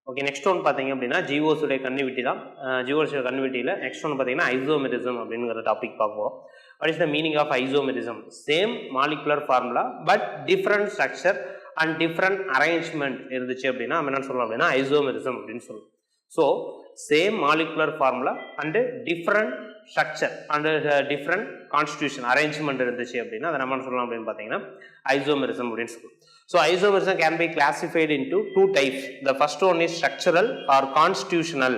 Okay, next one பார்த்தீங்க அப்படின்னா ஜிஓஸுடைய கன்னிவிட்டி தான். ஜிஓஸுடைய கன்னிவிட்டியில் நெக்ஸ்ட் ஒன் பார்த்தீங்கன்னா ஐசோமெரிசம் அப்படிங்கிற டாபிக் பார்ப்போம். What is the meaning of isomerism? Same molecular formula but different structure and different arrangement இருந்துச்சு அப்படின்னா நம்ம என்ன சொல்லலாம் அப்படின்னா ஐசோமெரிசம் அப்படின்னு சொல்லுவோம். So same molecular formula and different structure and different constitution arrangement இருந்துச்சு அப்படின்னா அதை நம்ம சொல்லலாம் அப்படின்னு பார்த்தீங்கன்னா ஐசோமெரிசம் அப்படின்னு சொல்லுவோம். So isomerism can be classified into two types. The first one is structural or constitutional.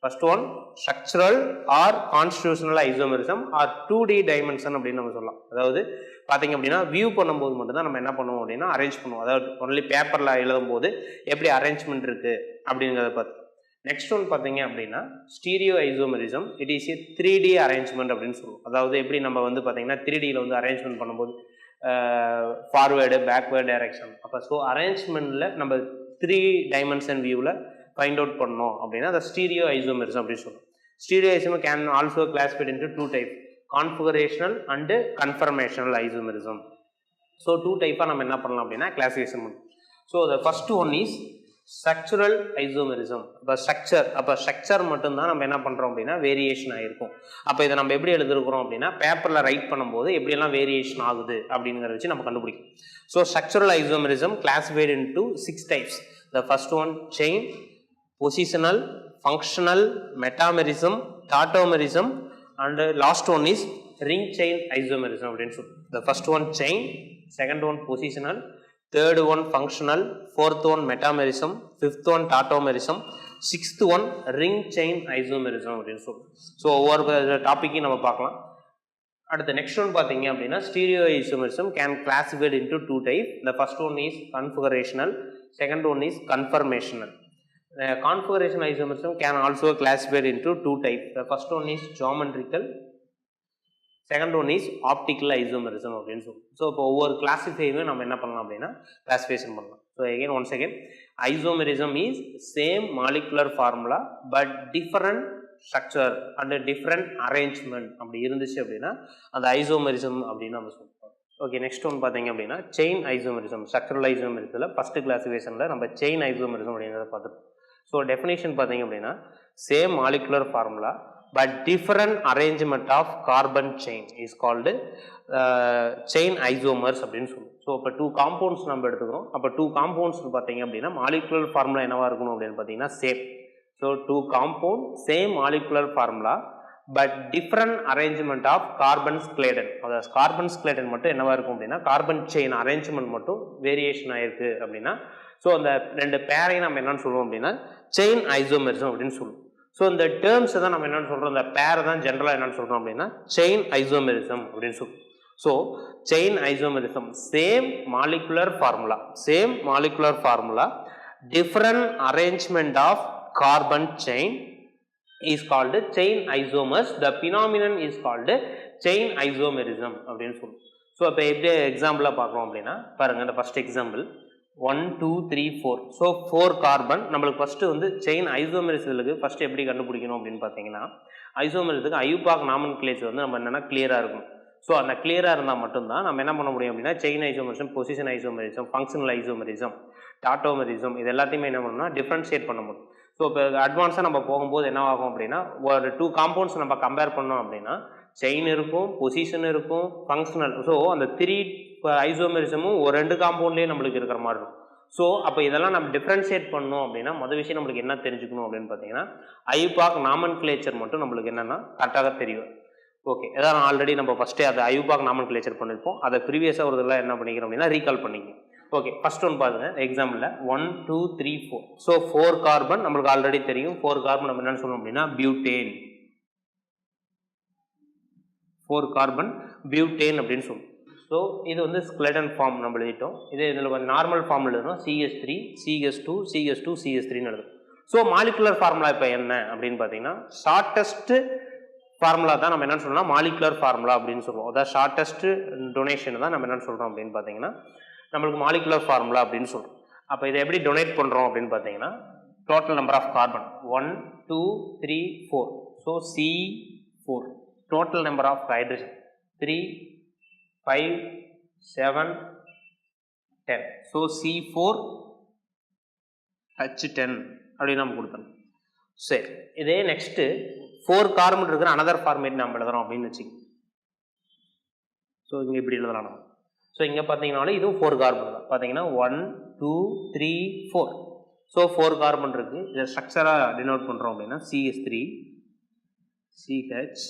First one structural or constitutional isomerism or 2D dimension அப்படின்னு நம்ம சொல்லலாம். அதாவது பார்த்தீங்க அப்படின்னா வியூ பண்ணும்போது மட்டும்தான் நம்ம என்ன பண்ணுவோம் அப்படின்னா அரேஞ்ச் பண்ணுவோம். அதாவது ஒன்லி பேப்பரில் எழுதும் போது எப்படி அரேஞ்ச்மெண்ட் இருக்கு அப்படிங்கிறத பார்த்து. நெக்ஸ்ட் ஒன் பார்த்தீங்க அப்படின்னா stereo isomerism. It is a 3D arrangement அப்படின்னு சொல்லுவோம். அதாவது எப்படி நம்ம வந்து பார்த்தீங்கன்னா 3Dயில் வந்து அரேஞ்ச்மெண்ட் பண்ணும்போது ஃபார்வேர்டு பேக்வேர்டு டைரக்ஷன். அப்போ ஸோ அரேஞ்ச்மெண்ட்டில் நம்ம 3 டைமென்ஷன் வியூவில் ஃபைண்ட் அவுட் பண்ணோம் அப்படின்னா அதை ஸ்டீரியோ ஐசோமெரிசம் அப்படின்னு சொல்லுவோம். Stereo isomerism can also classified into 2 type, configurational and conformational isomerism. So 2 டைப்பாக நம்ம என்ன பண்ணலாம் அப்படின்னா கிளாசிஃபிகேஷன் பண்ணுவோம். So the first one is structural isomerism. அப்போ ஸ்ட்ரக்சர் மட்டும்தான் நம்ம என்ன பண்ணுறோம் அப்படின்னா வேரியேஷன் ஆகிருக்கும். அப்போ இதை நம்ம எப்படி எழுதிருக்கிறோம் அப்படின்னா பேப்பரில் ரைட் பண்ணும்போது எப்படியெல்லாம் வேரியேஷன் ஆகுது அப்படிங்கிறத வச்சு நம்ம கண்டுபிடிக்கும். So structural isomerism classified into 6 types. The first one chain, positional, functional, metamerism, tautomerism and last one is ring chain isomerism அப்படின்னு சொல்லுவோம். த first one chain, second one positional, third one functional, fourth one metamerism, fifth one tautomerism, sixth one ring chain isomerism அப்படின்னு சொல்லுவோம். So ஒவ்வொரு டாப்பிக்கையும் நம்ம பார்க்கலாம். அடுத்த next one பார்த்தீங்க அப்படின்னா stereo isomerism can classified into 2 type. The first one is configurational, second one is conformational. Configuration isomerism can also classified into 2 type. The first one is geometrical, second one is optical isomerism அப்படின்னு சொல்லுவோம். So இப்போ ஒவ்வொரு கிளாசிஃபையும் நம்ம என்ன பண்ணலாம் அப்படின்னா classification பண்ணலாம். So again once again isomerism is same molecular formula but different structure and different arrangement அப்படி இருந்துச்சு அப்படின்னா அந்த ஐசோமெரிசம் அப்படின்னு நம்ம சொல்லுவோம். ஓகே, நெக்ஸ்ட் ஒன் பார்த்தீங்க அப்படின்னா செயின் ஐசோமெரிசம். ஸ்ட்ரக்சரல் ஐசோமெரிசத்தில் ஃபர்ஸ்ட் கிளாசிஃபிகேஷனில் நம்ம செயின் ஐசோமெரிசம் அப்படிங்கிறத பார்த்துருப்போம். ஸோ டெஃபினேஷன் பார்த்தீங்க அப்படின்னா same molecular formula but different arrangement of carbon chain is called chain isomers அப்படின்னு சொல்லுவோம். ஸோ இப்போ 2 காம்பவுண்ட்ஸ் நம்ம எடுத்துக்கிறோம். அப்போ 2 காம்பவுண்ட்ஸ் பார்த்தீங்க அப்படின்னா மாலிகுலர் ஃபார்முலா என்னவா இருக்கணும் அப்படின்னு பார்த்தீங்கன்னா same. So 2 compound same molecular formula but different arrangement of carbon skeleton. அதாவது கார்பன் ஸ்க்லேடன் மட்டும் என்னவா இருக்கும் அப்படின்னா கார்பன் செயின் அரேஞ்ச்மெண்ட் மட்டும் வேரியேஷன் ஆயிருக்கு அப்படின்னா ஸோ அந்த 2 பேரையும் நம்ம என்னன்னு சொல்லுவோம் அப்படின்னா செயின் ஐசோமெரிசம் அப்படின்னு சொல்லுவோம். ஸோ இந்த டேர்ம்ஸ் தான் நம்ம என்னென்னு சொல்கிறோம், இந்த பேரை தான் ஜென்ரலாக என்னென்னு சொல்கிறோம் அப்படின்னா செயின் ஐசோமெரிசம் அப்படின்னு சொல்லுவோம். So chain isomerism same molecular formula different arrangement of carbon chain is called chain isomers. The phenomenon is called chain isomerism அப்படின்னு சொல்லுவோம். ஸோ இப்போ எப்படி எக்ஸாம்பிளாக பார்க்குறோம் அப்படின்னா பாருங்கள், இந்த ஃபர்ஸ்ட் எக்ஸாம்பிள் 1 2 3 4. So 4 carbon. நம்மளுக்கு ஃபஸ்ட்டு வந்து செயின் ஐசோமெரிசத்துக்கு ஃபஸ்ட்டு எப்படி கண்டுபிடிக்கணும் அப்படின்னு பார்த்தீங்கன்னா ஐசோமெரிசத்துக்கு ஐயூபாக் நாமன்கிளேச்சர் வந்து நம்ம என்னென்னா கிளியராக இருக்கும். ஸோ அந்த கிளியராக இருந்தால் மட்டும்தான் நம்ம என்ன பண்ண முடியும் அப்படின்னா chain isomerism, position isomerism, functional isomerism, tautomerism இது எல்லாத்தையுமே என்ன பண்ணணும்னா டிஃப்ரென்ஷியேட் பண்ண முடியும். ஸோ இப்போ அட்வான்ஸாக நம்ம போகும்போது என்ன ஆகும் அப்படின்னா ஒரு 2 காம்பவுண்ட்ஸ் நம்ம கம்பேர் பண்ணோம் அப்படின்னா செயின் இருக்கும், பொசிஷன் இருக்கும், ஃபங்க்ஷனல். ஸோ அந்த 3 ஐசோமெரிசமும் ஒரு 2 காம்பவுண்ட்லேயே நம்மளுக்கு இருக்கிற மாதிரி இருக்கும். ஸோ அப்போ இதெல்லாம் நம்ம டிஃப்ரென்ஷியேட் பண்ணோம் அப்படின்னா மொதல் விஷயம் நம்மளுக்கு என்ன தெரிஞ்சுக்கணும் அப்படின்னு பார்த்தீங்கன்னா ஐயூபாக் நாமன்கிளேச்சர் மட்டும் நம்மளுக்கு என்னென்னா கரெக்டாக தெரியும். ஓகே, அதான் ஆல்ரெடி நம்ம ஃபஸ்ட்டே அதை ஐயூபாக் நாமன்கிளேச்சர் பண்ணியிருப்போம். அதை ப்ரீவியஸாக ஒரு இதெல்லாம் என்ன பண்ணிக்கிறோம் அப்படின்னா ரீகால் பண்ணிக்கணும். ஓகே, ஃபர்ஸ்ட் ஒன் பாருங்க எக்ஸாம்பிளில் 1 2 3 4. ஸோ 4 கார்பன் நம்மளுக்கு ஆல்ரெடி தெரியும். 4 கார்பன் நம்ம என்னென்னு சொல்லணும் அப்படின்னா பியூட்டேன். 4 கார்பன் பியூட்டேன் அப்படின்னு சொல்லுவோம். ஸோ இது வந்து ஸ்கெலட்டன் ஃபார்ம் நம்ம எழுதிட்டோம். இதில் கொஞ்சம் நார்மல் ஃபார்ம் எழுதணும். CH3 CH2 CH2 CH3 எழுதும். ஸோ மாலிகுலர் ஃபார்முலா இப்போ என்ன அப்படின்னு பார்த்தீங்கன்னா ஷார்ட்டஸ்ட் ஃபார்முலா தான் நம்ம என்னென்னு சொல்லணும் மாலிகுலர் ஃபார்முலா அப்படின்னு சொல்லுவோம். அதாவது ஷார்ட்டஸ்ட் டொனேஷன் தான் நம்ம என்னென்னு சொல்கிறோம் அப்படின்னு பார்த்தீங்கன்னா நம்மளுக்கு மாலிகுலர் ஃபார்முலா அப்படின்னு சொல்கிறோம். அப்போ இதை எப்படி டொனேட் பண்ணுறோம் அப்படின்னு பார்த்தீங்கன்னா total number of carbon 1 2 3 4. So C4. Total number of hydrogen 3 5 7 10. So C4 H10 அப்படின்னு நம்ம கொடுத்துடலாம். சரி, இதே நெக்ஸ்ட்டு 4 கார்பன் இருக்கிற அனதர் ஃபார்மேட் நம்ம எழுதுறோம் அப்படின்னு வச்சுக்கோங்க. ஸோ இங்கே இப்படி எழுதலாம் நம்ம. ஸோ இங்கே பார்த்தீங்கன்னாலும் இதுவும் 4 கார்பன் தான். பார்த்தீங்கன்னா 1 2 3 4. ஸோ 4 கார்பன் இருக்குது. இதை ஸ்ட்ரக்சராக டினோட் பண்ணுறோம் அப்படின்னா CH3 CH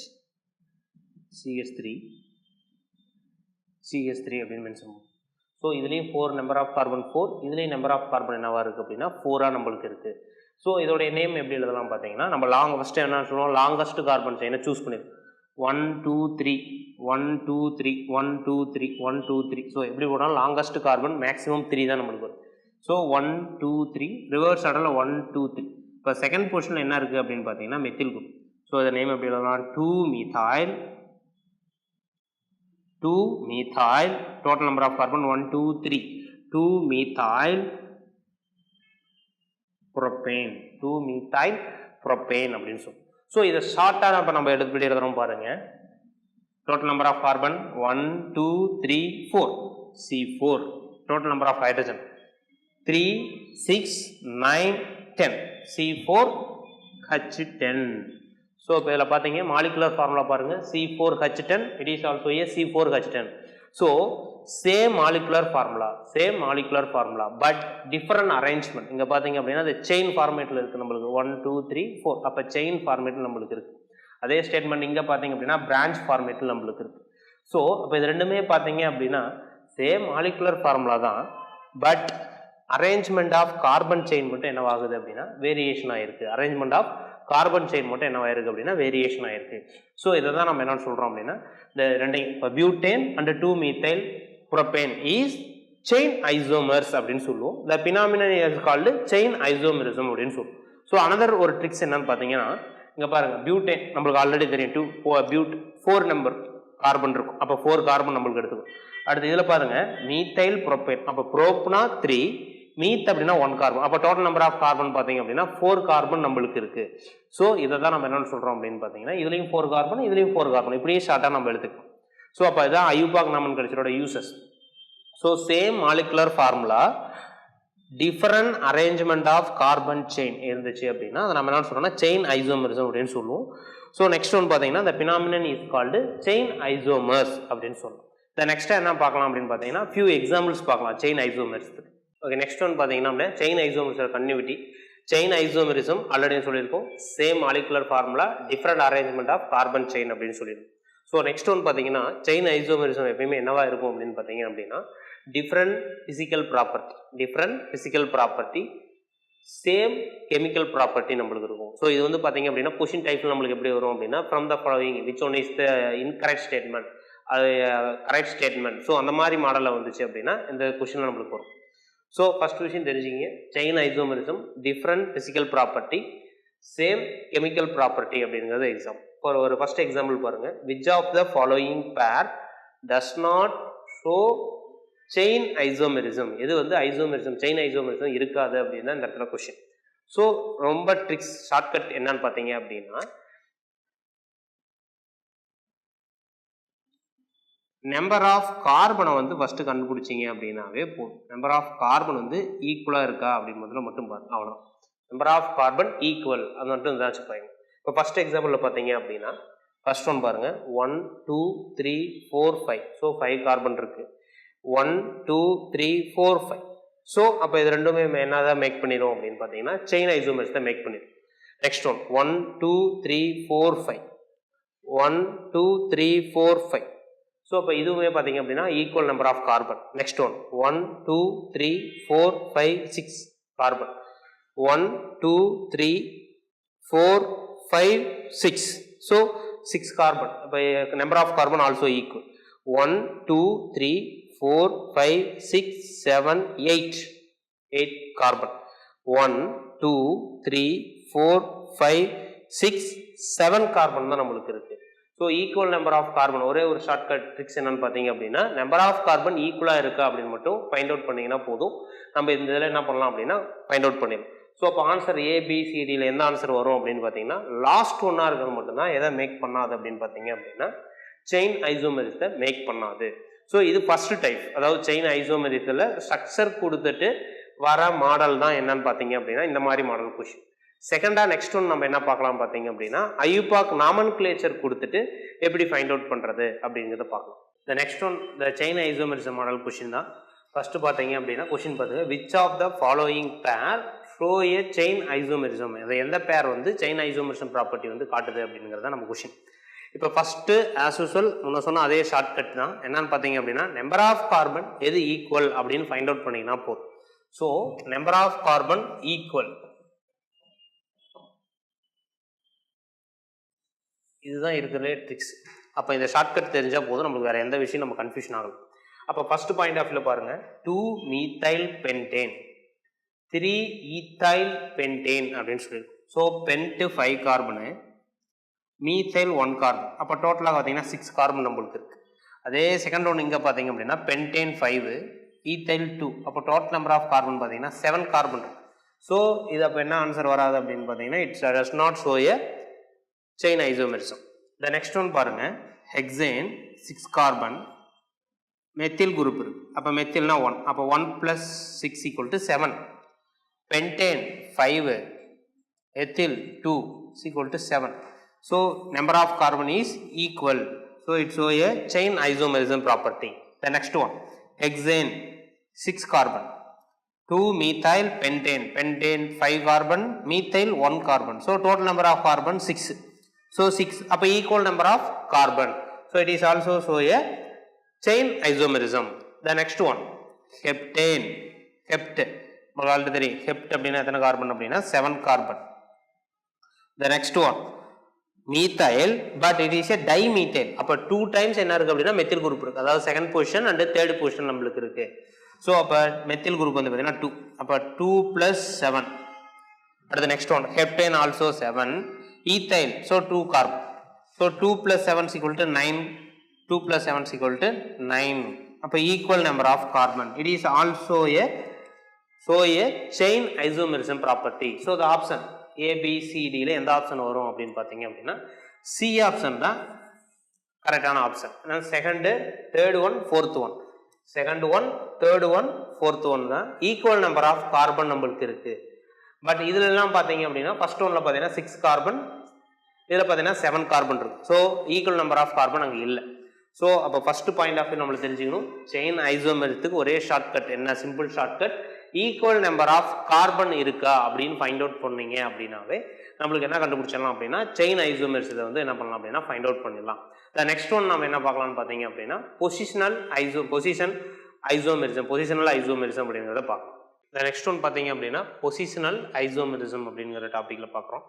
CH3 CH3 அப்படின்னு மென்ஷன் பண்ணுவோம். ஸோ இதுலேயும் 4 நம்பர் ஆஃப் கார்பன் 4, இதுலேயும் நம்பர் ஆஃப் கார்பன் என்னவா இருக்குது அப்படின்னா 4 நம்மளுக்கு இருக்குது. ஸோ இதோடைய நேம் எப்படி எழுதலாம் பார்த்தீங்கன்னா, நம்ம ஃபஸ்ட்டு என்ன சொல்லுவோம், லாங்கஸ்ட் கார்பன் செயினை சூஸ் பண்ணிடுவோம். 1 2 3 1 2 3 1 2 3 1 2 3. ஸோ எப்படி போனாலும் லாங்கஸ்ட் கார்பன் மேக்ஸிமம் 3 தான் நம்மளுக்கு வரும். ஸோ 1 2 3 ரிவர்ஸ் ஆர்டரில் 1 2 3. இப்போ செகண்ட் பொசிஷனில் என்ன இருக்குது அப்படின்னு பார்த்தீங்கன்னா மெத்தில் குரூப். ஸோ இதை நேம் எப்படி எழுதலாம், 2 methyl total number of carbon 1 2 3 2 methyl propane 2 methyl propane அப்படின்னு சொல்லுவோம். ஸோ இதை ஷார்ட்டாக இப்போ நம்ம எடுத்து எழுதுறோம் பாருங்கள். Total number of carbon 1 2 3 4 C4. Total number of hydrogen 3 6 9 10 C4 H10. So இப்போ இதில் பார்த்தீங்க மாலிகுலர் ஃபார்முலா பாருங்கள், C4H10, it is also a C4H10. So same molecular formula but different arrangement. இங்கே பார்த்தீங்க அப்படின்னா அது செயின் ஃபார்மேட்டில் இருக்குது நம்மளுக்கு 1 2 3 4. அப்போ செயின் ஃபார்மேட்டில் நம்மளுக்கு இருக்குது. அதே ஸ்டேட்மெண்ட் இங்கே பார்த்தீங்க அப்படின்னா பிரான்ச் ஃபார்மேட்டில் நம்மளுக்கு இருக்குது. ஸோ அப்போ இது ரெண்டுமே பார்த்தீங்க அப்படின்னா சேம் மாலிகுலர் ஃபார்முலா தான், but arrangement of carbon chain மட்டும் என்னவாகுது அப்படின்னா வேரியேஷன் ஆகிருக்கு. அரேஞ்ச்மெண்ட் ஆஃப் கார்பன் செயின் மட்டும் என்னவாயிருக்கு அப்படின்னா வேரியேஷன் ஆகிருக்கு. ஸோ இதை தான் நம்ம என்ன சொல்கிறோம் அப்படின்னா இந்த ரெண்டையும் இப்போ butane and 2 methyl propane is chain isomers அப்படின்னு சொல்லுவோம். இந்த phenomenal is called chain isomerism அப்படின்னு சொல்லுவோம். ஸோ அனதர் ஒரு ட்ரிக்ஸ் என்னன்னு பார்த்தீங்கன்னா, இங்கே பாருங்கள், பியூட்டேன் நம்மளுக்கு ஆல்ரெடி தெரியும் 4 நம்பர் கார்பன் இருக்கும். அப்போ 4 கார்பன் நம்மளுக்கு எடுத்துக்கும். அடுத்து இதில் பாருங்கள் மீத்தைல் ப்ரோப்பேன். அப்போ ப்ரோப்னா 3, மீத் அப்படின்னா 1 கார்பன். அப்போ டோட்டல் நம்பர் ஆஃப் கார்பன் பார்த்தீங்க அப்படின்னா 4 கார்பன் நம்மளுக்கு இருக்குது. ஸோ இதை தான் நம்ம என்னென்னு சொல்கிறோம் அப்படின்னு பார்த்தீங்கன்னா இதுலேயும் 4 கார்பன், இதுலேயும் 4 கார்பன், இப்படியே ஷார்ட்டாக நம்ம எடுத்துக்கலாம். ஸோ அப்போ இதுதான் ஐயூபாக் நாமென்கிளேச்சரோட uses. So same molecular formula different arrangement of carbon chain இருந்துச்சு அப்படின்னா அதை நம்ம என்ன சொல்கிறோம்னா செயின் ஐசோமரிசம் அப்படின்னு சொல்லுவோம். ஸோ நெக்ஸ்ட் ஒன்று பார்த்தீங்கன்னா இந்த phenomenon is called chain isomers அப்படின்னு சொல்லுவோம். இந்த நெக்ஸ்ட் என்ன பார்க்கலாம் அப்படின்னு பார்த்தீங்கன்னா ஃபியூ எக்ஸாம்பிள்ஸ் பார்க்கலாம் செயின் ஐசோமர்ஸ்க்கு. ஓகே, நெக்ஸ்ட் ஒன் பார்த்தீங்கன்னா செயின் ஐசோமர்ஸோட கன்டினியூட்டி. செயின் ஐசோமரிசம் ஆல்ரெடி சொல்லியிருக்கோம், same molecular formula different arrangement of carbon chain அப்படின்னு சொல்லியிருக்கோம். ஸோ நெக்ஸ்ட் ஒன் பார்த்தீங்கன்னா செயின் ஐசோமரிசம் எப்பயுமே என்னவா இருக்கும் அப்படின்னு பார்த்தீங்க அப்படின்னா different physical property same chemical property நம்மளுக்கு இருக்கும். ஸோ இது வந்து பார்த்தீங்க அப்படின்னா கொஷின் டைப்ல நம்மளுக்கு எப்படி வரும் அப்படின்னா from the following which one is the incorrect statement, அது கரெக்ட் ஸ்டேட்மெண்ட். ஸோ அந்த மாதிரி மாடலில் வந்துச்சு அப்படின்னா இந்த கொஷின் நம்மளுக்கு வரும். ஸோ ஃபர்ஸ்ட் விஷயம் தெரிஞ்சுக்கிங்க, chain isomerism different physical property same chemical property அப்படிங்கிறது எக்ஸாம். ஒரு ஃபர்ஸ்ட் எக்ஸாம்பிள் பாருங்க, which of the following pair does not show chain isomerism. இது வந்து ஐசோமரிசம் செயின் ஐசோமரிசம் இருக்காது அப்படின்னு இந்த இடத்துல கொஸ்டின். ஸோ ரொம்ப ட்ரிக்ஸ் ஷார்ட்கட் என்னன்னு பார்த்தீங்க அப்படின்னா நம்பர் ஆஃப் கார்பனை வந்து ஃபர்ஸ்ட் கண்டுபிடிச்சிங்க அப்படின்னாவே போதும். நம்பர் ஆஃப் கார்பன் வந்து ஈக்குவலாக இருக்கா அப்படின்னு மட்டும் பாருங்க, அவ்வளோதான். நம்பர் ஆஃப் கார்பன் ஈக்குவல் அது மட்டும் இருந்தாச்சு பாருங்க. இப்போ ஃபர்ஸ்ட் எக்ஸாம்பிளில் பார்த்தீங்க அப்படின்னா ஃபர்ஸ்ட் ஒன் பாருங்க 1 2 3 4 5. ஸோ 5 கார்பன் இருக்கு. 1 2 3 4 5. ஸோ அப்போ இது ரெண்டுமே என்னதான் மேக் பண்ணிடும் அப்படின்னு பார்த்தீங்கன்னா செயின் ஐசோமர்ஸ் தான் மேக் பண்ணிடும். Next one 1 2 3 4 5 1 2 3 4 5. ஸோ இப்போ இதுவுமே பார்த்தீங்க அப்படின்னா equal number of carbon. Next one 1 2 3 4 5 6 carbon. 1 2 3 4 5 6. So 6 carbon. இப்போ number of carbon also equal. 1 2 3 4 5 6 7 8 carbon. 1 2 3 4 5 6 7 carbon தான் நம்மளுக்கு இருக்கு. So equal number of carbon ஒரே ஒரு ஷார்ட்கட் ட்ரிக்ஸ் என்னன்னு பார்த்தீங்க அப்படின்னா நம்பர் ஆஃப் கார்பன் ஈக்குவலாக இருக்கா அப்படின்னு மட்டும் ஃபைண்ட் அவுட் பண்ணிங்கன்னா போதும். நம்ம இந்த இதில் என்ன பண்ணலாம் அப்படின்னா ஃபைண்ட் அவுட் பண்ணிடலாம். ஸோ அப்போ ஆன்சர் ABCDயில் எந்த ஆன்சர் வரும் அப்படின்னு பார்த்தீங்கன்னா லாஸ்ட் ஒன்னாக இருக்கிறது மட்டும்தான் எதை மேக் பண்ணாது அப்படின்னு பார்த்தீங்க அப்படின்னா செயின் ஐசோமெரிஸை மேக் பண்ணாது. ஸோ இது ஃபர்ஸ்ட் டைப், அதாவது செயின் ஐசோமெரிஸில் ஸ்ட்ரக்சர் கொடுத்துட்டு வர மாடல் தான் என்னன்னு பார்த்தீங்க அப்படின்னா இந்த மாதிரி மாடல் கொஷின். செகண்டா நெக்ஸ்ட் ஒன் நம்ம என்ன பார்க்கலாம் பார்த்தீங்க அப்படின்னா ஐயூபாக் நாமன்கிளேச்சர் கொடுத்துட்டு எப்படி ஃபைண்ட் அவுட் பண்ணுறது அப்படிங்கிறத பார்க்கலாம். இந்த நெக்ஸ்ட் ஒன் இந்த செயின் ஐசோமெரிசம் மாடல் கொஷின் தான். ஃபர்ஸ்ட் பார்த்தீங்க அப்படின்னா கொஷின் பார்த்துங்க, which of the following pair show a chain isomerism, அதை எந்த பேர் வந்து செயின் ஐசோமெரிசம் ப்ராப்பர்ட்டி வந்து காட்டுது அப்படிங்கிறத நம்ம கொஷின். இப்போ ஃபர்ஸ்ட் ஆஸ் யூசுவல் முன்ன சொன்ன அதே ஷார்ட்கட் தான். என்னன்னு பார்த்தீங்க அப்படின்னா நம்பர் ஆஃப் கார்பன் எது ஈக்குவல் அப்படின்னு ஃபைண்ட் அவுட் பண்ணிங்கன்னா போதும். So number of carbon equal, இதுதான் இருக்கிற ட்ரிக்ஸ். அப்போ இந்த ஷார்ட்கட் தெரிஞ்சால் போதும், நம்மளுக்கு வேற எந்த விஷயம் நம்ம கன்ஃபியூஷன் ஆகலாம். அப்போ ஃபர்ஸ்ட் பாயிண்ட் ஆஃப் வியூல பாருங்க, 2 methyl pentane 3 ethyl pentane அப்படின்னு சொல்லியிருக்கோம். So pent 5 carbon, methyl 1 carbon, அப்போ டோட்டலாக பார்த்தீங்கன்னா 6 கார்பன் நம்மளுக்கு இருக்கு. அதே செகண்ட் ஒன்று இங்கே பார்த்தீங்க அப்படின்னா பென்டேன் 5 ஈத்தைல் 2, அப்போ டோட்டல் நம்பர் ஆஃப் கார்பன் பார்த்தீங்கன்னா 7 கார்பன் இருக்கு. ஸோ இது அப்போ என்ன ஆன்சர் வராது அப்படின்னு பார்த்தீங்கன்னா it's does not show a chain isomerism. The next one பாருங்க, ஹெக்சேன் 6 கார்பன், மெத்தில் குரூப் இருக்கு, அப்போ மெத்தில்னா 1, அப்போ 1 + 6 = 7, pentane 5 ethyl 2 = 7. So number of carbon is equal, so it shows a chain isomerism property. The next one, hexane 6 carbon, 2 methyl pentane, pentane 5 carbon, methyl 1 carbon, so total number of carbon 6, so 6 அப்ப equal number of carbon, so it is also show a chain isomerism. The next one, heptane, hept உங்களுக்கு தெரியும் hept அப்படின்னா எத்தனை carbon அப்படின்னா 7 carbon. The next one, methyl, but it is a dimethyl, அப்ப 2 times என்ன இருக்கு அப்படின்னா மெத்தில் குரூப் இருக்கு, அதாவது second position and third position நம்மளுக்கு இருக்கு. ஸோ அப்போ மெத்தில் குரூப் வந்து பார்த்தீங்கன்னா 2, அப்போ 2 + 7. அடுத்த next one, heptane also 7, ethyl so 2 carbon, so 2 + 7 = 9, 2 + 7 = 9, அப்போ equal number of carbon. It is also a chain isomerism property. So the option ஏபிசிடியில் எந்த ஆப்ஷன் வரும் அப்படின்னு பார்த்தீங்க அப்படின்னா சி ஆப்ஷன் தான் கரெக்டான option. Second, third one, fourth one, second one, third one, fourth one தான் ஈக்குவல் நம்பர் ஆஃப் கார்பன் நம்மளுக்கு இருக்கு. பட் இதுல எல்லாம் பார்த்தீங்க அப்படின்னா ஃபர்ஸ்ட் ஒன்ல பார்த்தீங்கன்னா 6 கார்பன், இதில் பார்த்தீங்கன்னா 7 கார்பன் இருக்கு. So equal number of carbon அங்கே இல்லை. ஸோ அப்போ ஃபர்ஸ்ட் பாயிண்ட் ஆஃப் வியூ நம்மளுக்கு தெரிஞ்சுக்கணும், செயின் ஐசோமெரிசத்துக்கு ஒரே ஷார்ட்கட் என்ன, simple shortcut, equal number of carbon இருக்கா அப்படின்னு ஃபைண்ட் அவுட் பண்ணீங்க அப்படின்னாவே நம்மளுக்கு என்ன கண்டுபிடிச்சிடலாம் அப்படின்னா செயின் ஐசோமெரிசத்தை வந்து என்ன பண்ணலாம் அப்படின்னா ஃபைண்ட் அவுட் பண்ணிடலாம். நெக்ஸ்ட் ஒன் நம்ம என்ன பார்க்கலாம்னு பார்த்தீங்க அப்படின்னா பொசிஷனல் ஐசோமெரிசம் அப்படிங்கிறத பார்க்கலாம். நெக்ஸ்ட் ஒன் பார்த்தீங்க அப்படின்னா பொசிஷனல் ஐசோமெரிசம் அப்படிங்கிற டாப்பிக்ல பார்க்குறோம்.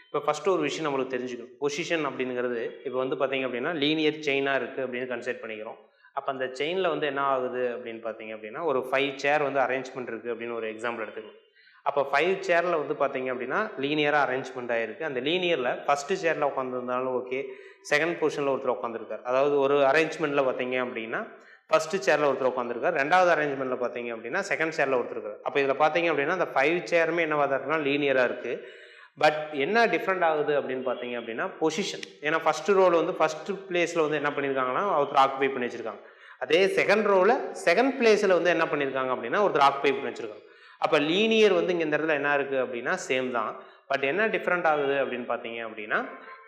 இப்போ ஃபர்ஸ்ட் ஒரு விஷயம் நம்மளுக்கு தெரிஞ்சுக்கணும், பொசிஷன் அப்படிங்கிறது இப்போ வந்து பார்த்தீங்க அப்படின்னா லீனியர் செயினாக இருக்குது அப்படின்னு கன்சிடர் பண்ணிக்கிறோம். அப்போ அந்த செயினில் வந்து என்ன ஆகுது அப்படின்னு பார்த்தீங்க அப்படின்னா ஒரு 5 சேர் வந்து அரேஞ்ச்மெண்ட் இருக்குது அப்படின்னு ஒரு எக்ஸாம்பிள் எடுத்துக்கணும். அப்போ 5 சேரில் வந்து பார்த்தீங்க அப்படின்னா லீனியராக அரேஞ்ச்மெண்ட் ஆகிருக்கு. அந்த லீனியரில் ஃபஸ்ட்டு சேரில் உட்காந்துருந்தாலும் ஓகே, செகண்ட் பொசிஷனில் ஒருத்தர் உட்காந்துருக்கார், அதாவது ஒரு அரேஞ்ச்மெண்ட்டில் பார்த்தீங்க அப்படின்னா ஃபஸ்ட்டு சேரில் ஒருத்தர் உட்காந்துருக்கார், ரெண்டாவது அரேஞ்ச்மெண்ட்டில் பார்த்தீங்க அப்படின்னா செகண்ட் சேரில் ஒருத்தர் இருக்கார். அப்போ இதில் பார்த்தீங்க அப்படின்னா அந்த 5 சேருமே என்னவாக இருக்குன்னா லீனியராக இருக்குது. பட் என்ன டிஃப்ரெண்ட் ஆகுது அப்படின்னு பார்த்தீங்க அப்படின்னா பொசிஷன். ஏன்னா ஃபர்ஸ்ட் ரோவில் வந்து ஃபர்ஸ்ட் பிளேஸில் வந்து என்ன பண்ணியிருக்காங்கன்னா ஒருத்தர் ஆக்குபை பண்ணி வச்சிருக்காங்க. அதே செகண்ட் ரோவில் செகண்ட் பிளேஸில் வந்து என்ன பண்ணியிருக்காங்க அப்படின்னா ஒருத்தர் ஆக்குபை பண்ணி வச்சிருக்காங்க. அப்போ லீனியர் வந்து இங்கே இந்த இடத்துல என்ன இருக்குது அப்படின்னா சேம் தான். பட் என்ன டிஃப்ரெண்ட் ஆகுது அப்படின்னு பார்த்தீங்க அப்படின்னா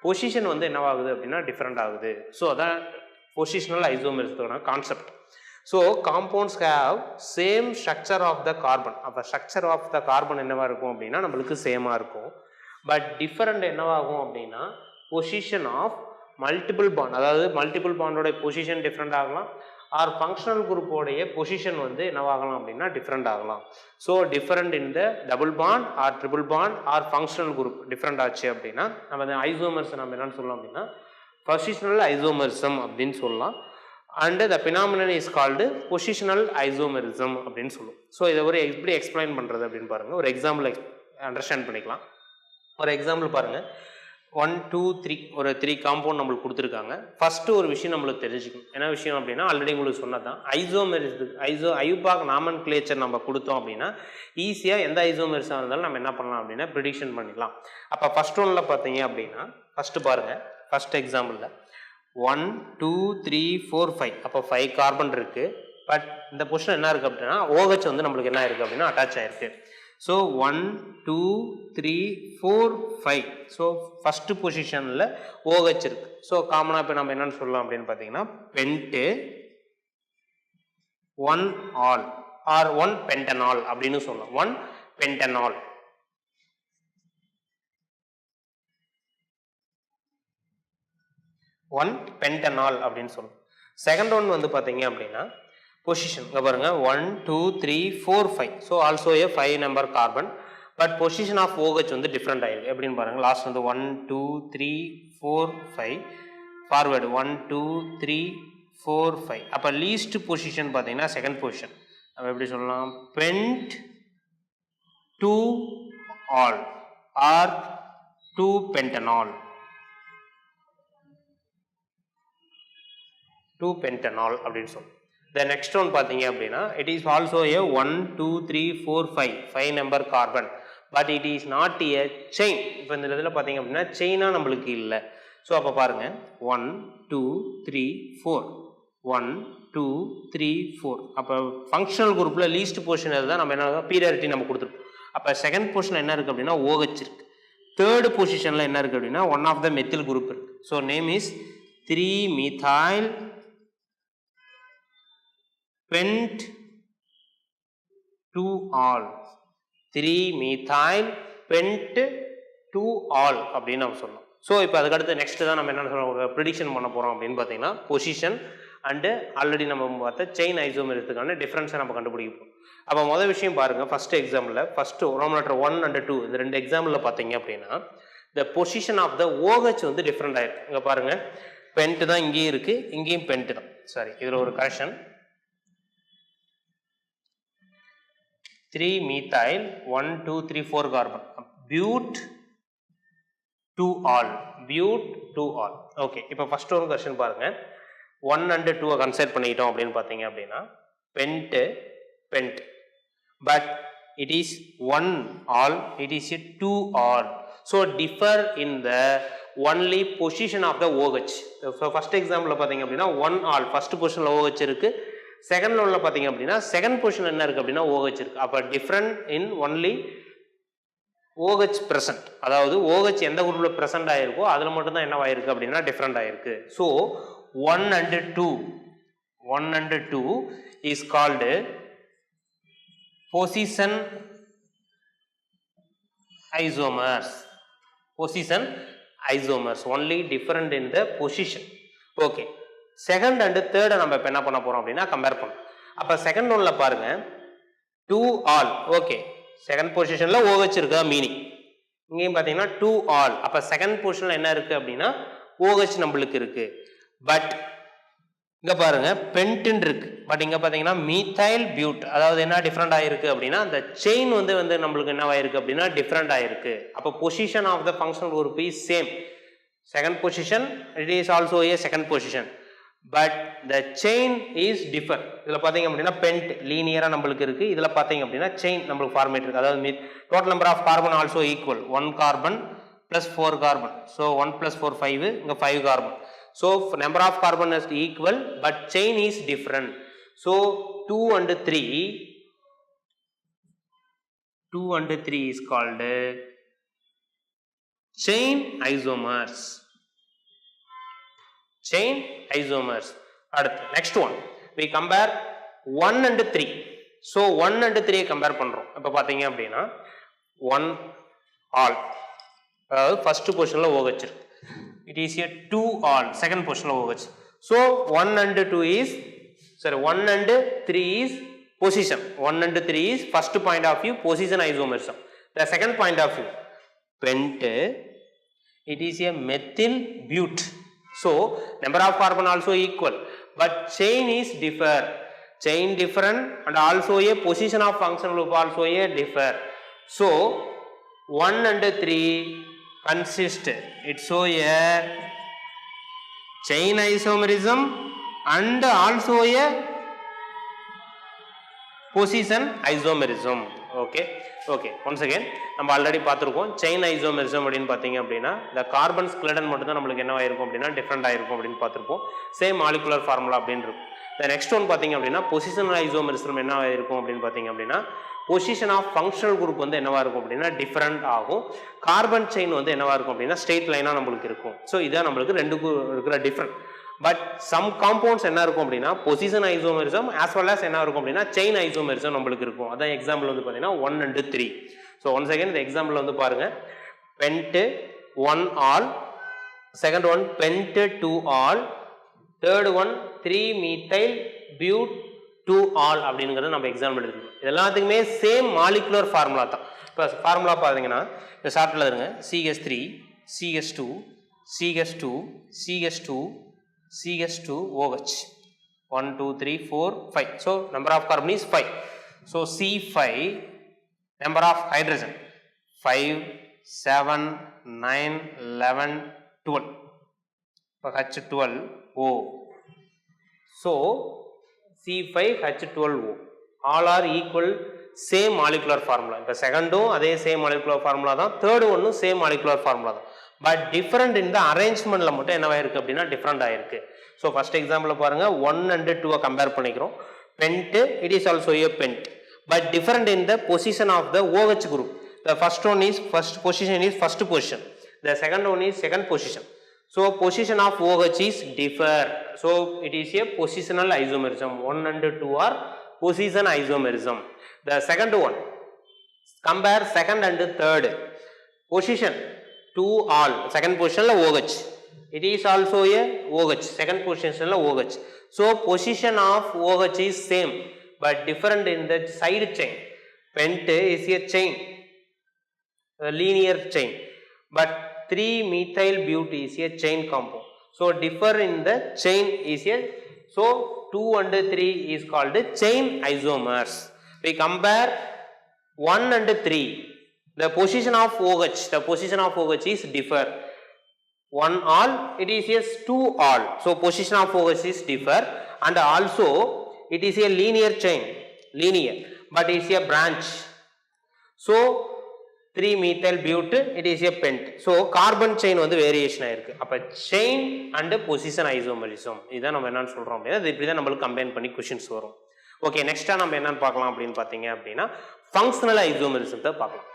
பொசிஷன் வந்து என்னவாகுது அப்படின்னா டிஃப்ரெண்ட் ஆகுது. ஸோ அதான் பொசிஷனல் ஐசோமெரிசத்தோட concept. So compounds have same structure of the carbon. அப்போ ஸ்ட்ரக்சர் ஆஃப் த கார்பன் என்னவா இருக்கும் அப்படின்னா நம்மளுக்கு சேமாக இருக்கும். பட் டிஃபரெண்ட் என்னவாகும் அப்படின்னா பொசிஷன் ஆஃப் மல்டிபிள் பாண்ட், அதாவது மல்டிபிள் பாண்டோட பொசிஷன் டிஃப்ரெண்ட் ஆகலாம், ஆர் ஃபங்க்ஷனல் குரூப்போடைய பொசிஷன் வந்து என்னவாகலாம் அப்படின்னா டிஃப்ரெண்ட் ஆகலாம். So different in the double bond or triple bond or functional group different ஆச்சு அப்படின்னா நம்ம அந்த ஐசோமெரிசம் நம்ம என்னன்னு சொல்லலாம் அப்படின்னா பொசிஷனல் ஐசோமெரிசம் அப்படின்னு சொல்லலாம். And the phenomenon is called positional isomerism அப்படின்னு சொல்லுவோம். ஸோ இதை ஒரு எப்படி எக்ஸ்பிளைன் பண்ணுறது அப்படின்னு பாருங்கள், ஒரு எக்ஸாம்பிள் அண்டர்ஸ்டாண்ட் பண்ணிக்கலாம். ஒரு எக்ஸாம்பிள் பாருங்கள், 1 2 3 ஒரு 3 காம்பவுண்ட் நம்மளுக்கு கொடுத்துருக்காங்க. ஃபர்ஸ்ட் ஒரு விஷயம் நம்மளுக்கு தெரிஞ்சுக்கணும், என்ன விஷயம் அப்படின்னா ஆல்ரெடி உங்களுக்கு சொன்னதான் ஐயூபாக் நாமன்கிளேச்சர் நம்ம கொடுத்தோம் அப்படின்னா ஈஸியாக எந்த ஐசோமெரிஸாக இருந்தாலும் நம்ம என்ன பண்ணலாம் அப்படின்னா ப்ரிடிக்ஷன் பண்ணிடலாம். அப்போ ஃபர்ஸ்ட் ஒன்னில் பார்த்தீங்க அப்படின்னா ஃபர்ஸ்ட் பாருங்கள், ஃபர்ஸ்ட் எக்ஸாம்பிளில் 1 2 3 4 5, அப்போ 5 கார்பன் இருக்குது, பட் இந்த பொசிஷன் என்ன இருக்குது அப்படின்னா OH வந்து நம்மளுக்கு என்ன இருக்குது அப்படின்னா அட்டாச் ஆகிருக்கு. ஸோ 1 2 3 4 5. ஸோ ஃபஸ்ட்டு பொசிஷனில் OH இருக்குது. ஸோ காமனாக இப்போ நம்ம என்னென்னு சொல்லலாம் அப்படின்னு பார்த்தீங்கன்னா பென்ட்டு 1 ஆல் ஆர் 1 பென்டனால் அப்படின்னு சொல்லலாம். 1 பென்டனால். ஒன் பென்டனால் அப்படின்னு சொல்லுவோம். செகண்ட் ஒன் வந்து பார்த்தீங்க அப்படின்னா பொசிஷன் இங்கே பாருங்க 1 2 3 4 5. So also a 5 number carbon. But position of OH வந்து டிஃப்ரெண்ட் ஆயிருக்கு. எப்படின்னு பாருங்க லாஸ்ட் வந்து 1 2 3 4 5 ஃபார்வேர்டு 1 2 3 4 5. அப்போ லீஸ்ட் பொசிஷன் பார்த்தீங்கன்னா செகண்ட் பொசிஷன். நம்ம எப்படி சொல்லலாம் pent 2 ol or 2 pentanol. 2 pentanol அப்படின்னு சொல்லுவோம். The next one பார்த்தீங்க அப்படின்னா it is also a 1 2 3 4 5 number carbon. But it is not a chain. இப்போ இந்த இதில் பார்த்தீங்க அப்படின்னா செயினாக நம்மளுக்கு இல்லை. ஸோ அப்போ பாருங்க 1 2 3 4 1 2 3 4. அப்போ ஃபங்க்ஷனல் குரூப்பில் லீஸ்ட் பொசிஷன் தான் நம்ம என்ன பீரியாரிட்டி நம்ம கொடுத்துருப்போம். அப்போ செகண்ட் பொசிஷனில் என்ன இருக்குது அப்படின்னா OH இருக்கு. தேர்டு பொசிஷனில் என்ன இருக்குது அப்படின்னா one of the methyl group இருக்கு. So name is 3 methyl pent 2 all. 3 methyl pent 2 all அப்படின்னு நம்ம சொல்லணும். ஸோ இப்போ அதுக்கடுத்து நெக்ஸ்ட் தான் நம்ம என்ன சொல்ல ப்ரிடிக்ஷன் பண்ண போகிறோம் அப்படின்னு பார்த்தீங்கன்னா பொசிஷன் அண்டு ஆல்ரெடி நம்ம பார்த்த செயின் ஐசோமெரிஸுக்கான டிஃப்ரென்ஸை நம்ம கண்டுபிடிப்போம். அப்போ மொதல் விஷயம் பாருங்கள் ஃபஸ்ட் எக்ஸாம்பிளில் ஃபஸ்ட்டு ரோமன் லெட்டர் 1 and 2 இந்த ரெண்டு எக்ஸாம்பிளில் பார்த்தீங்க அப்படின்னா the position of the OH வந்து டிஃப்ரெண்ட் ஆயிருக்கு. இங்கே பாருங்கள் பென்ட் தான் இங்கேயும் இருக்குது இங்கேயும் பென்ட் தான். சாரி இதில் ஒரு correction 3 methyl 1 2 3 4 carbon but 2 all but 2 all. Okay இப்போ ஃபர்ஸ்ட் ஒரு கொஸ்டின் பாருங்க 1 and 2 கன்சிடர் பண்ணிட்டோம் அப்படின்னு பார்த்தீங்க அப்படின்னா pent but it is 1 all it is a 2 all. so differ in the only position of the OH. so first example பார்த்தீங்க அப்படின்னா 1 all first பொசிஷன்ல OH இருக்கு. செகண்ட் ஒன்ல பார்த்தீங்க அப்படின்னா செகண்ட் பொசிஷன் என்ன இருக்கு அப்படின்னா OH இருக்கு. அப்போ different in only OH present. அதாவது OH எந்த குரூப்ல பிரசன்ட் ஆயிருக்கோ அதில் மட்டும் தான் என்ன ஆயிருக்கு அப்படின்னா டிஃப்ரெண்ட் ஆயிருக்கு. So 1 and 2 is called position isomers only different in the position. Okay second and தேர்டை நம்ம இப்போ என்ன பண்ண போகிறோம் அப்படின்னா கம்பேர் பண்ணோம். அப்போ செகண்ட் ஒன்ல பாருங்க 2 all. ஓகே செகண்ட் பொசிஷனில் OH இருக்கா மீனிங். இங்கேயும் பார்த்தீங்கன்னா 2 all. அப்போ செகண்ட் பொசிஷனில் என்ன இருக்குது அப்படின்னா OH நம்மளுக்கு இருக்குது. பட் இங்கே பாருங்க பென்டன் இருக்கு. பட் இங்கே பார்த்தீங்கன்னா மீத்தைல் பியூட். அதாவது என்ன டிஃப்ரெண்ட் ஆயிருக்கு அப்படின்னா அந்த செயின் வந்து நம்மளுக்கு என்ன ஆயிருக்கு அப்படின்னா டிஃப்ரெண்ட் ஆயிருக்கு. அப்போ position of the functional group is same. Second position it is also a second position but the chain is differ. இதில் பார்த்தீங்க அப்படின்னா பென்ட் லீனியராக நம்மளுக்கு இருக்குது. இதில் பார்த்தீங்க அப்படின்னா செயின் நம்மளுக்கு ஃபார்மேட் இருக்குது. அதாவது total number of carbon also equal 1 carbon plus 4 carbon. So 1 + 4 5 இங்கே 5 carbon. So number of carbon is equal but chain is different. So 2 and 3 is called chain isomers. அடுத்து next one we compare 1 and 3. ஸோ 1 and 3 compare பண்ணுறோம். இப்போ பார்த்தீங்க அப்படின்னா 1 all அதாவது first பொசிஷனில் OH இருக்கு. It is a 2 all second பொசிஷனில் OH. So 1 and 2 is 1 and 3 is position. 1 and 3 is first point of view position isomerism. The second point of view pent it is a methyl but. So number of carbon also equal but chain is different and also a position of functional group also a differ. So 1 and 3 consist it show a chain isomerism and also a position isomerism. okay once again நம்ம already பார்த்துருக்கோம் chain isomerism அப்படின்னு பார்த்தீங்க அப்படின்னா இந்த carbon skeleton மட்டும் தான் நம்மளுக்கு என்ன ஆயிருக்கும் அப்படின்னா டிஃப்ரெண்ட் ஆயிருக்கும் அப்படின்னு பார்த்துருப்போம். சேம் மாலிகுலர் ஃபார்முலா அப்படின்னு இருக்கும். The next one பாத்தீங்க அப்படின்னா பொசிஷனல் ஐசோமெரிசம் என்ன இருக்கும் அப்படின்னு பாத்தீங்க அப்படின்னா பொசிஷன் ஆஃப் ஃபங்க்ஷனல் குரூப் வந்து என்னவா இருக்கும் அப்படின்னா டிஃபரெண்ட் ஆகும். கார்பன் செயின் வந்து என்னவா இருக்கும் அப்படின்னா ஸ்ட்ரெயிட் லைனா நம்மளுக்கு இருக்கும். ஸோ இதான் நம்மளுக்கு ரெண்டுக்கும் இருக்கிற டிஃபரெண்ட். பட் சம் காம்பவுண்ட்ஸ் என்ன இருக்கும் அப்படின்னா position isomerism as well as என்ன இருக்கும் அப்படின்னா செயின் ஐசோமெரிசம் நம்மளுக்கு இருக்கும். அதான் எக்ஸாம்பிள் வந்து பார்த்தீங்கன்னா 1 and 3. ஸோ ஒன் செகண்ட் இந்த எக்ஸாம்பிள் வந்து பாருங்க. Pent 1 all, second one pent 2 all, third one 3 methyl பியூட் 2 all அப்படிங்கிறது நம்ம எக்ஸாம்பிள் எடுத்துக்கணும். இது எல்லாத்துக்குமே சேம் மாலிகுலர் ஃபார்முலா தான். இப்போ ஃபார்முலா பார்த்தீங்கன்னா இந்த ஷார்ட்டில் இருங்க CH3 CH2 CH2 CH2 CH2 OH 1 2 3 4 5. So number of carbon is 5. So C5 number of hydrogen 5 7 9 11 12. H12O. So C5H12O all are equal same molecular formula. இப்போ செகண்டும் அதே சேம் molecular formula தான், third ஒன்றும் same molecular formula தான். But different இந்த அரேஞ்ச்மெண்ட்ல மட்டும் என்னவா இருக்கு அப்படின்னா டிஃபரெண்ட் ஆயிருக்கு. ஸோ ஃபர்ஸ்ட் எக்ஸாம்பிள் பாருங்க 1 and 2 கம்பேர் பண்ணிக்கிறோம். Pent it is also a pent but different in the position of the OH group. The first one is first position is first position. The second one is second position. So position of OH is differ. So it is a positional isomerism. 1 and 2 are position isomerism. The second one compare second and third position 2 all, second position la OH. It is also a OH, second position la OH. So position of OH is same but different in the side chain. Pent is a chain, a linear chain, but 3 methyl bute is a chain compound. So differ in the chain is a, so 2 and 3 is called chain isomers. We compare 1 and 3. The position of OH, the position of OH is differ. 1 all, it is a 2 all. So position of OH is differ, and also it is a linear chain, linear, but it is a branch. So 3 methyl bute, it is a pent. So carbon chain வந்து variation ஆயிருக்கு. அப்ப chain and position isomerism இதான் நம்ம என்னன்னு சொல்றோம் அப்படின்னா இது இப்படி தான் நம்மளுக்கு கம்பைன் பண்ணி क्वेश्चंस வரும். ஓகே, நெக்ஸ்டா நம்ம என்னன்னு பார்க்கலாம் அப்படின்னு பாத்தீங்க அப்படின்னா ஃபங்க்ஷனல் ஐசோமெரிசத்தை பார்க்கலாம்.